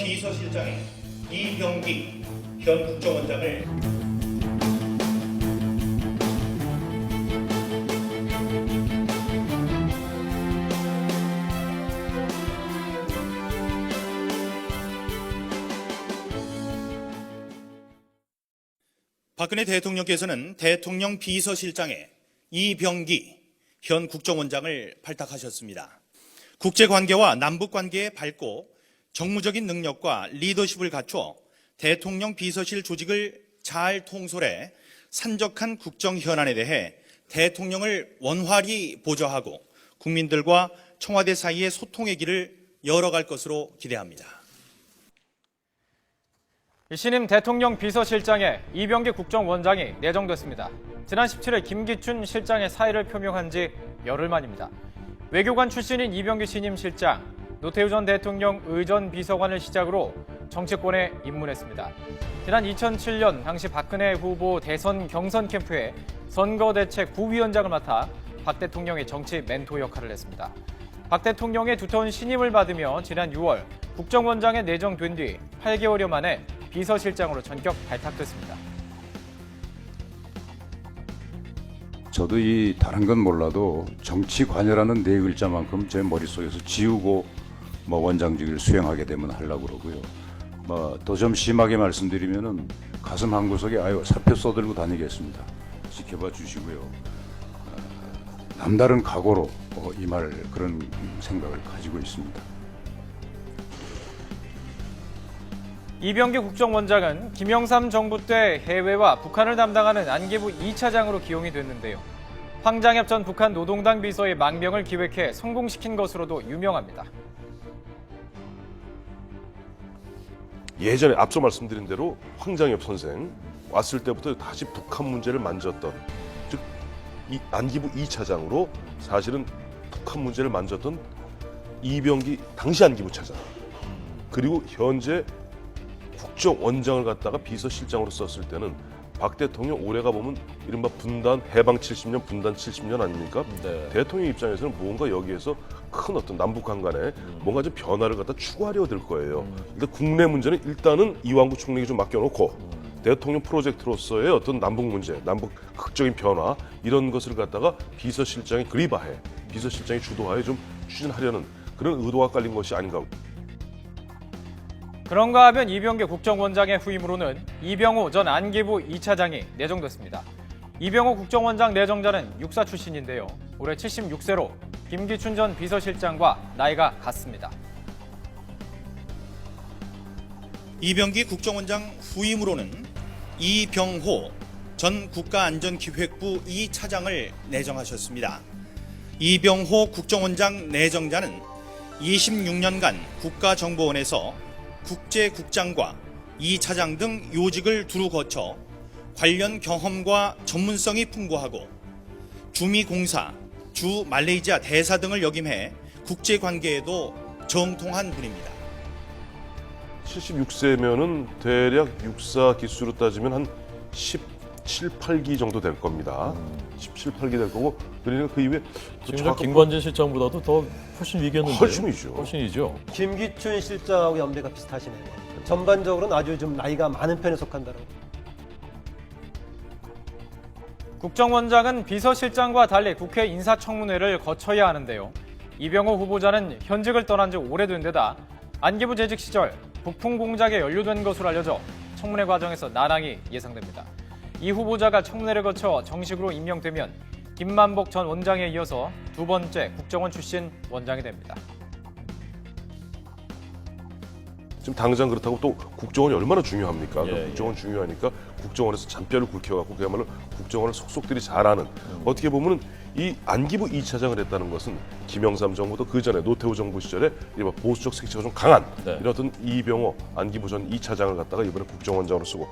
비서실장의 이병기 현 국정원장을 박근혜 대통령께서는 대통령 비서실장에 이병기 현 국정원장을 발탁하셨습니다. 국제관계와 남북관계에 밝고 정무적인 능력과 리더십을 갖춰 대통령 비서실 조직을 잘 통솔해 산적한 국정 현안에 대해 대통령을 원활히 보좌하고 국민들과 청와대 사이의 소통의 길을 열어갈 것으로 기대합니다. 신임 대통령 비서실장에 이병기 국정원장이 내정됐습니다. 지난 17일 김기춘 실장의 사의를 표명한 지 열흘 만입니다. 외교관 출신인 이병기 신임 실장, 노태우 전 대통령 의전 비서관을 시작으로 정치권에 입문했습니다. 지난 2007년 당시 박근혜 후보 대선 경선 캠프에 선거대책 부위원장을 맡아 박 대통령의 정치 멘토 역할을 했습니다. 박 대통령의 두터운 신임을 받으며 지난 6월 국정원장에 내정된 뒤 8개월여 만에 비서실장으로 전격 발탁됐습니다. 저도 이 다른 건 몰라도 정치 관여라는 네 글자만큼 제 머릿속에서 지우고 원장직을 수행하게 되면 하려고 그러고요. 더 좀 심하게 말씀드리면은 가슴 한구석에 사표 써들고 다니겠습니다. 지켜봐 주시고요. 남다른 각오로 임할 그런 생각을 가지고 있습니다. 이병기 국정원장은 김영삼 정부 때 해외와 북한을 담당하는 안기부 2차장으로 기용이 됐는데요. 황장엽 전 북한 노동당 비서의 망명을 기획해 성공시킨 것으로도 유명합니다. 예전에 앞서 말씀드린 대로 황장엽 선생 왔을 때부터 다시 북한 문제를 만졌던, 즉 이 안기부 2차장으로 사실은 북한 문제를 만졌던 이병기 당시 안기부 차장, 그리고 현재 국정원장을 갖다가 비서실장으로 썼을 때는 박 대통령 올해가 보면 이른바 분단 해방 70년, 분단 70년 아닙니까? 네. 대통령 입장에서는 뭔가 여기에서 큰 어떤 남북한 간에 뭔가 좀 변화를 갖다 추구하려 될 거예요. 일단 국내 문제는 일단은 이완구 총리에게 좀 맡겨놓고 대통령 프로젝트로서의 어떤 남북 문제, 남북 극적인 변화 이런 것을 갖다가 비서실장이 그리바해, 비서실장이 주도하에 좀 추진하려는 그런 의도가 깔린 것이 아닌가. 그런가 하면 이병기 국정원장의 후임으로는 이병호 전 안기부 2차장이 내정됐습니다. 이병호 국정원장 내정자는 육사 출신인데요. 올해 76세로 김기춘 전 비서실장과 나이가 같습니다. 이병기 국정원장 후임으로는 이병호 전 국가안전기획부 2차장을 내정하셨습니다. 이병호 국정원장 내정자는 26년간 국가정보원에서 국제국장과 2차장 등 요직을 두루 거쳐 관련 경험과 전문성이 풍부하고 주미공사, 주 말레이시아 대사 등을 역임해 국제관계에도 정통한 분입니다. 76세면은 대략 육사 기수로 따지면 한 17, 8기 정도 될 겁니다. 17, 8기 될 거고, 그러니까 그 이후에 지금 김관진 실장보다도 더 훨씬 위겠는데요. 훨씬이죠. 훨씬이죠. 김기춘 실장하고 연배가 비슷하시네요. 전반적으로는 아주 좀 나이가 많은 편에 속한다라고. 국정원장은 비서실장과 달리 국회 인사청문회를 거쳐야 하는데요. 이병호 후보자는 현직을 떠난 지 오래된 데다 안기부 재직 시절 부품 공작에 연루된 것으로 알려져 청문회 과정에서 난항이 예상됩니다. 이 후보자가 청문회를 거쳐 정식으로 임명되면 김만복 전 원장에 이어서 두 번째 국정원 출신 원장이 됩니다. 지금 당장 그렇다고 또 국정원이 얼마나 중요합니까? 예, 국정원 중요하니까 국정원에서 잔뼈를 굵혀갖고 그야말로 국정원을 속속들이 잘하는, 어떻게 보면 이 안기부 2차장을 했다는 것은 김영삼 정부도 그 전에 노태우 정부 시절에 보수적 색채가 좀 강한 이런 어떤 이병호 안기부 전 2차장을 갖다가 이번에 국정원장으로 쓰고.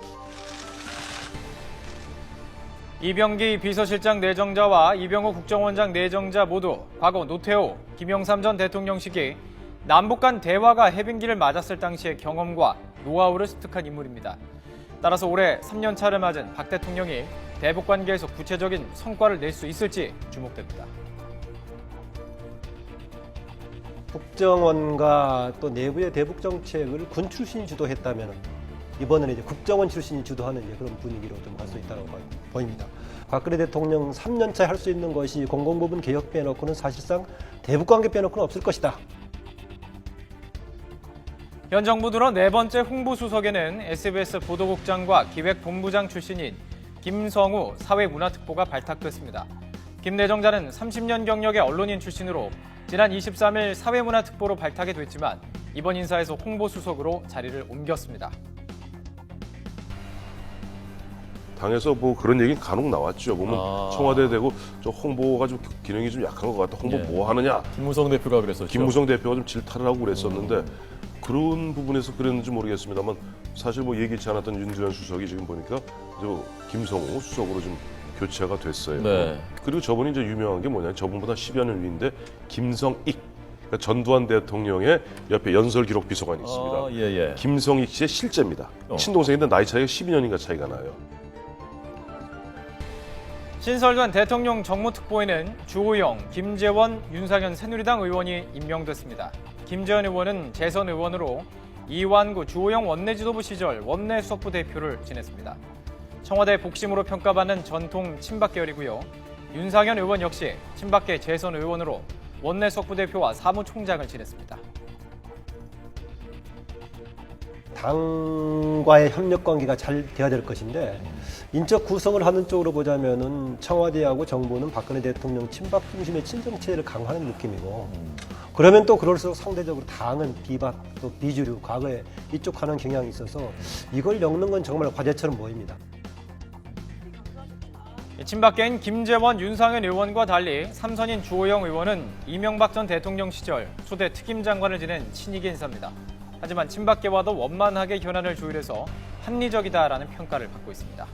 이병기 비서실장 내정자와 이병호 국정원장 내정자 모두 과거 노태우, 김영삼 전 대통령 시기 남북 간 대화가 해빙기를 맞았을 당시의 경험과 노하우를 습득한 인물입니다. 따라서 올해 3년 차를 맞은 박 대통령이 대북 관계에서 구체적인 성과를 낼 수 있을지 주목됩니다. 국정원과 또 내부의 대북 정책을 군 출신이 주도했다면 이번에는 이제 국정원 출신이 주도하는 이제 그런 분위기로 좀 갈 수 있다고 보입니다. 박근혜 대통령 3년차에 할 수 있는 것이 공공부문 개혁 빼놓고는 사실상 대북 관계 빼놓고는 없을 것이다. 현 정부 들어 네 번째 홍보수석에는 SBS 보도국장과 기획본부장 출신인 김성우 사회문화특보가 발탁됐습니다. 김 내정자는 30년 경력의 언론인 출신으로 지난 23일 사회문화특보로 발탁이 됐지만 이번 인사에서 홍보수석으로 자리를 옮겼습니다. 당에서 뭐 그런 얘기 간혹 나왔죠. 보면 아. 청와대 되고 좀 홍보가 좀 기능이 좀 약한 것 같다. 홍보 예. 뭐 하느냐. 김무성 대표가 그랬었죠. 김무성 대표가 좀 질타를 하고 그랬었는데 그런 부분에서 그랬는지 모르겠습니다만 사실 뭐 예기치 않았던 윤두현 수석이 지금 보니까 저 김성우 수석으로 좀 교체가 됐어요. 네. 그리고 저분이 이제 유명한 게 뭐냐, 저분보다 10여 년 위인데 김성익, 그러니까 전두환 대통령의 옆에 연설 기록 비서관이 있습니다. 아, 예, 예. 김성익 씨의 실제입니다. 친동생인데 나이 차이가 12년인가 차이가 나요. 신설된 대통령 정무특보에는 주호영, 김재원, 윤상현 새누리당 의원이 임명됐습니다. 김재원 의원은 재선 의원으로 이완구 주호영 원내지도부 시절 원내수석부 대표를 지냈습니다. 청와대 복심으로 평가받는 전통 친박 계열이고요. 윤상현 의원 역시 친박계 재선 의원으로 원내수석부 대표와 사무총장을 지냈습니다. 당과의 협력 관계가 잘 돼야 될 것인데 인적 구성을 하는 쪽으로 보자면은 청와대하고 정부는 박근혜 대통령 친박 중심의 친정체를 강화하는 느낌이고 그러면 또 그럴수록 상대적으로 당은 비박 또 비주류 과거에 이쪽 하는 경향이 있어서 이걸 엮는 건 정말 과제처럼 보입니다. 친박계인 김재원, 윤상현 의원과 달리 삼선인 주호영 의원은 이명박 전 대통령 시절 초대 특임장관을 지낸 친이계 인사입니다. 하지만 친박계와도 원만하게 현안을 조율해서 합리적이다라는 평가를 받고 있습니다.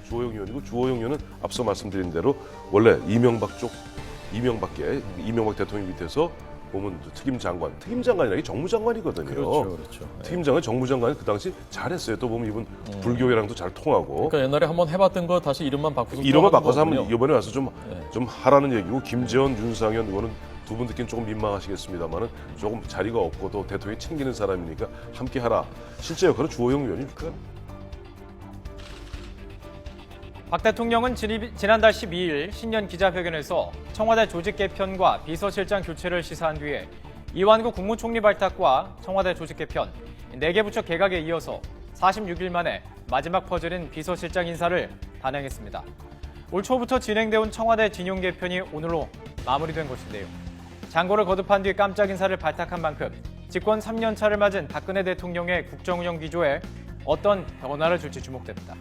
주호영 의원이고 주호영 의원은 앞서 말씀드린 대로 원래 이명박계 이명박 대통령 밑에서 보면 특임장관이라는 게 정무장관이거든요. 그렇죠. 특임장관, 정무장관이 그 당시 잘했어요. 또 보면 이분 불교계랑도 잘 통하고. 그러니까 옛날에 한번 해봤던 거 다시 이름만 바꾸서 이름만 바꿔서 거군요. 한번 이번에 와서 좀 하라는 얘기고 김재원, 윤상현 의원은 두 분 듣기는 조금 민망하시겠습니다만은 조금 자리가 없고 또 대통령이 챙기는 사람이니까 함께 하라. 실제 역할은 주호영 의원이니까. 박 대통령은 지난달 12일 신년 기자회견에서 청와대 조직 개편과 비서실장 교체를 시사한 뒤에 이완구 국무총리 발탁과 청와대 조직 개편, 4개 부처 개각에 이어서 46일 만에 마지막 퍼즐인 비서실장 인사를 단행했습니다. 올 초부터 진행돼온 청와대 진용 개편이 오늘로 마무리된 것인데요. 장고를 거듭한 뒤 깜짝 인사를 발탁한 만큼 집권 3년 차를 맞은 박근혜 대통령의 국정운영 기조에 어떤 변화를 줄지 주목됩니다.